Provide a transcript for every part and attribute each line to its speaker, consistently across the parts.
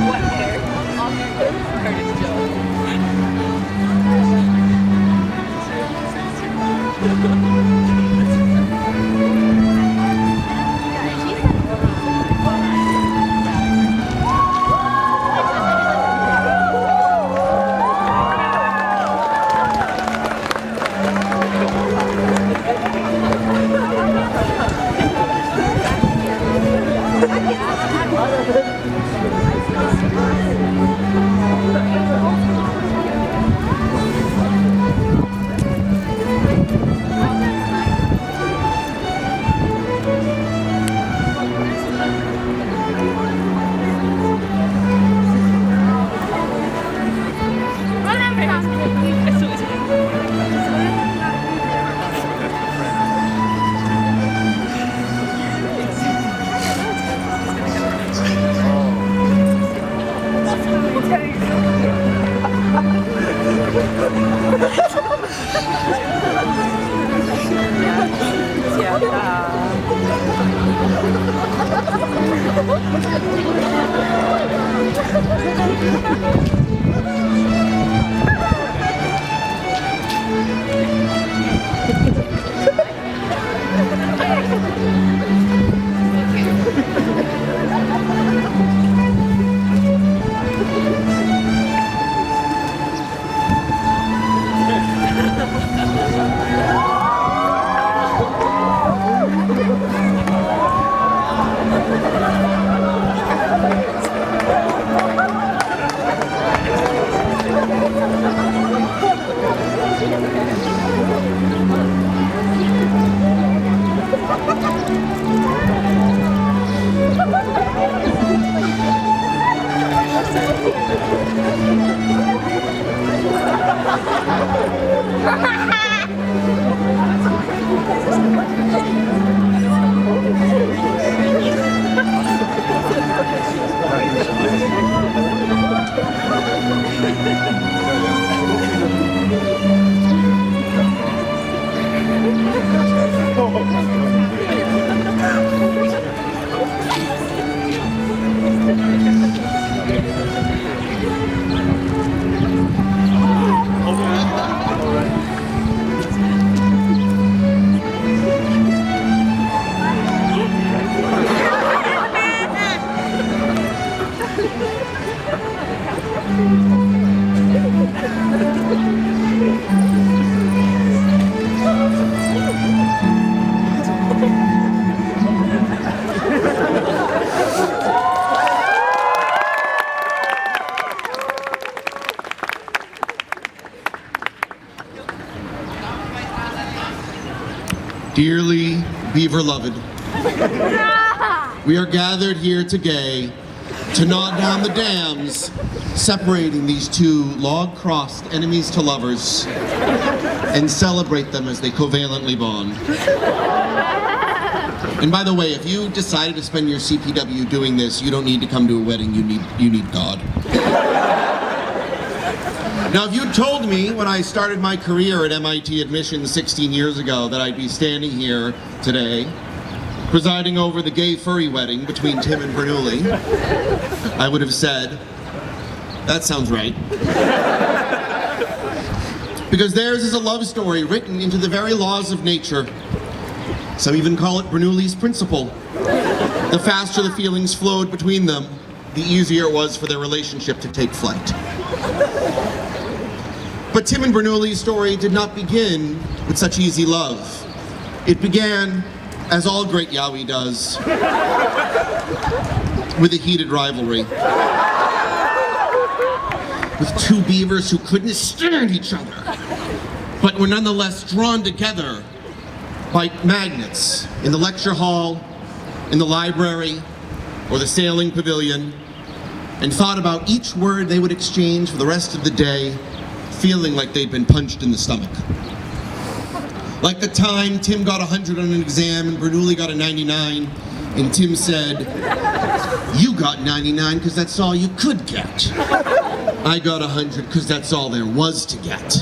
Speaker 1: What hair? All your hair. Curtis Jones.
Speaker 2: Dearly Beaver loved, we are gathered here today to knock down the dams separating these two log-crossed enemies to lovers and celebrate them as they covalently bond. And by the way, if you decided to spend your CPW doing this, you don't need to come to a wedding, you need God. Now, if you'd told me when I started my career at MIT admissions 16 years ago that I'd be standing here today, presiding over the gay furry wedding between Tim and Bernoulli, I would have said, that sounds right. Because theirs is a love story written into the very laws of nature. Some even call it Bernoulli's principle. The faster the feelings flowed between them, the easier it was for their relationship to take flight. But Tim and Bernoulli's story did not begin with such easy love. It began, as all great yaoi does, with a heated rivalry. With two beavers who couldn't stand each other, but were nonetheless drawn together by magnets in the lecture hall, in the library, or the sailing pavilion, and thought about each word they would exchange for the rest of the day, feeling like they'd been punched in the stomach. Like the time Tim got 100 on an exam and Bernoulli got a 99, and Tim said, "You got 99 because that's all you could get. I got 100 because that's all there was to get."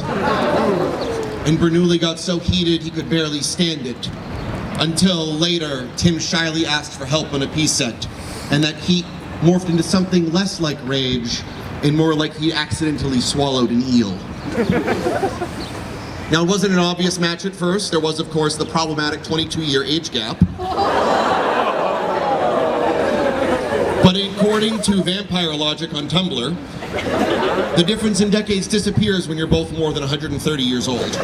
Speaker 2: And Bernoulli got so heated he could barely stand it, Until later, Tim shyly asked for help on a piece set, and that heat morphed into something less like rage and more like he accidentally swallowed an eel. Now, it wasn't an obvious match at first. There was, of course, the problematic 22-year age gap. But according to vampire logic on Tumblr, the difference in decades disappears when you're both more than 130 years old.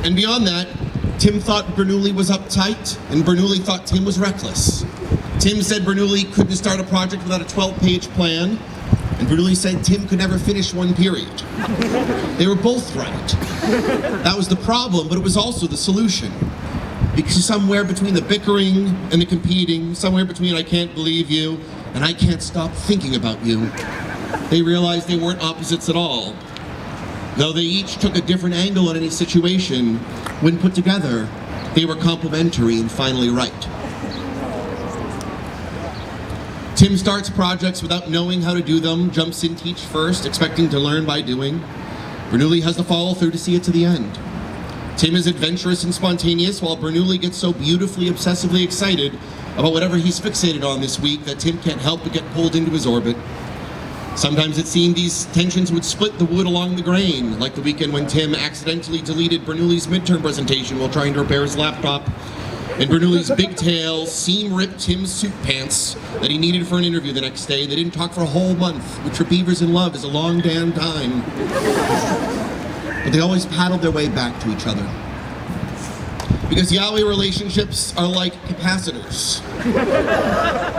Speaker 2: And beyond that, Tim thought Bernoulli was uptight, and Bernoulli thought Tim was reckless. Tim said Bernoulli couldn't start a project without a 12-page plan, and Bernoulli said Tim could never finish one period. They were both right. That was the problem, but it was also the solution. Because somewhere between the bickering and the competing, somewhere between I can't believe you and I can't stop thinking about you, they realized they weren't opposites at all. Though they each took a different angle on any situation, when put together, they were complementary and finally right. Tim starts projects without knowing how to do them, jumps in teach first, expecting to learn by doing. Bernoulli has to follow through to see it to the end. Tim is adventurous and spontaneous, while Bernoulli gets so beautifully, obsessively excited about whatever he's fixated on this week that Tim can't help but get pulled into his orbit. Sometimes it seemed these tensions would split the wood along the grain, like the weekend when Tim accidentally deleted Bernoulli's midterm presentation while trying to repair his laptop, and Bernoulli's big tail seam-ripped Tim's suit pants that he needed for an interview the next day. They didn't talk for a whole month, which for beavers in love is a long damn time. But they always paddled their way back to each other. Because Yahweh relationships are like capacitors.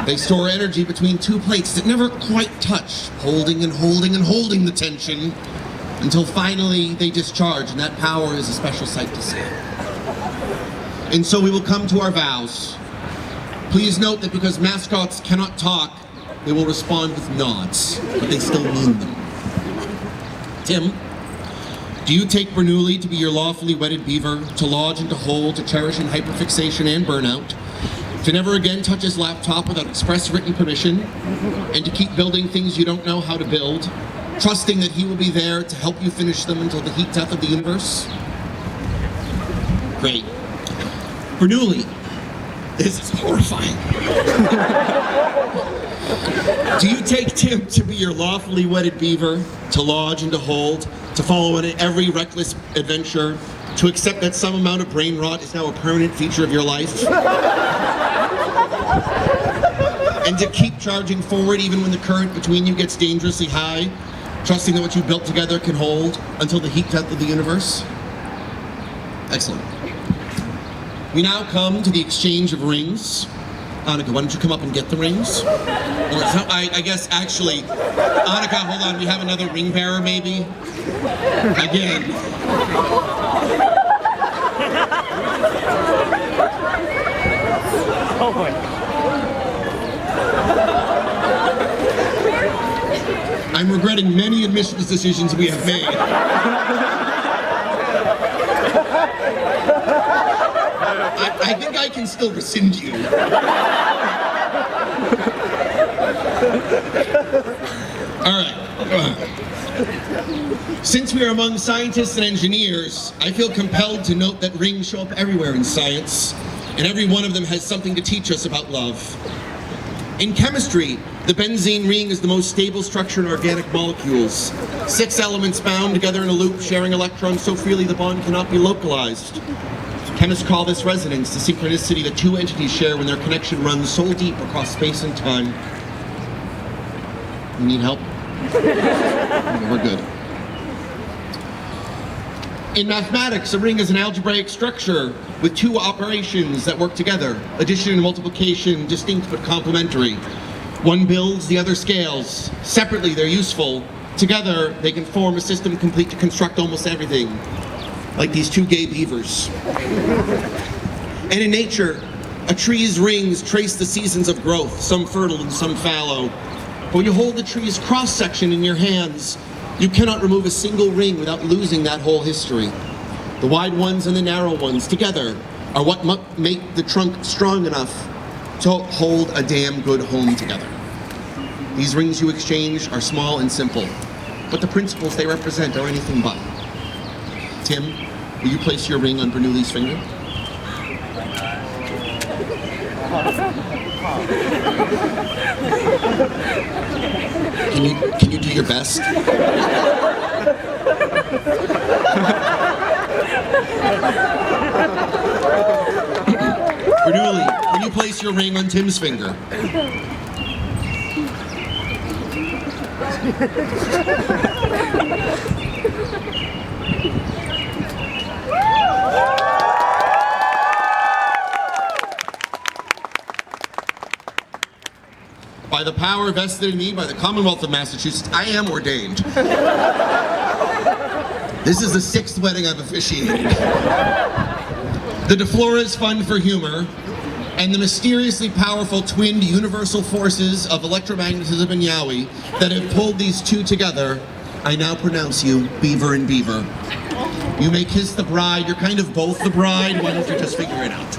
Speaker 2: They store energy between two plates that never quite touch, holding and holding and holding the tension until finally they discharge, and that power is a special sight to see. And so we will come to our vows. Please note that because mascots cannot talk, they will respond with nods, but they still mean them. Tim, do you take Bernoulli to be your lawfully wedded beaver, to lodge and to hold, to cherish in hyperfixation and burnout, to never again touch his laptop without express written permission, and to keep building things you don't know how to build, trusting that he will be there to help you finish them until the heat death of the universe? Great. Bernoulli, this is horrifying. Do you take Tim to be your lawfully wedded beaver, to lodge and to hold, to follow in every reckless adventure, to accept that some amount of brain rot is now a permanent feature of your life, and to keep charging forward even when the current between you gets dangerously high, trusting that what you built together can hold until the heat death of the universe? Excellent. We now come to the exchange of rings. Annika, why don't you come up and get the rings? I guess actually, Annika, hold on, we have another ring bearer maybe? Again.
Speaker 3: Oh boy.
Speaker 2: I'm regretting many admissions decisions we have made. I think I can still rescind you. All right. Since we are among scientists and engineers, I feel compelled to note that rings show up everywhere in science, and every one of them has something to teach us about love. In chemistry, the benzene ring is the most stable structure in organic molecules. 6 elements bound together in a loop, sharing electrons so freely the bond cannot be localized. Chemists call this resonance, the synchronicity that two entities share when their connection runs so deep across space and time. You need help? Okay, we're good. In mathematics, a ring is an algebraic structure with 2 operations that work together. Addition and multiplication, distinct but complementary. One builds, the other scales. Separately, they're useful. Together, they can form a system complete to construct almost everything. Like these 2 gay beavers. And in nature, a tree's rings trace the seasons of growth, some fertile and some fallow. But when you hold the tree's cross-section in your hands, you cannot remove a single ring without losing that whole history. The wide ones and the narrow ones together are what make the trunk strong enough to hold a damn good home together. These rings you exchange are small and simple, but the principles they represent are anything but. Tim, will you place your ring on Bernoulli's finger? Can you do your best? Bernoulli, can you place your ring on Tim's finger? By the power vested in me by the Commonwealth of Massachusetts, I am ordained. This is the 6th wedding I've officiated. The DeFlores Fund for Humor and the mysteriously powerful twinned universal forces of electromagnetism and Yowie that have pulled these two together, I now pronounce you Beaver and Beaver. You may kiss the bride. You're kind of both the bride. Why don't you just figure it out?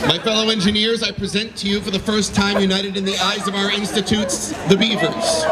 Speaker 2: My fellow engineers, I present to you for the first time, united in the eyes of our institutes, the Beavers.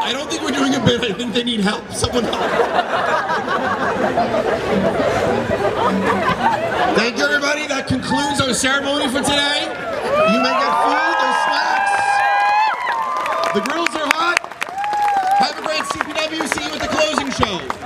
Speaker 2: I don't think we're doing a bit. I think they need help. Someone help. Thank you, everybody. That concludes our ceremony for today. You may get food. There's snacks. The grills are hot. Have a great CPW. See you at the closing show.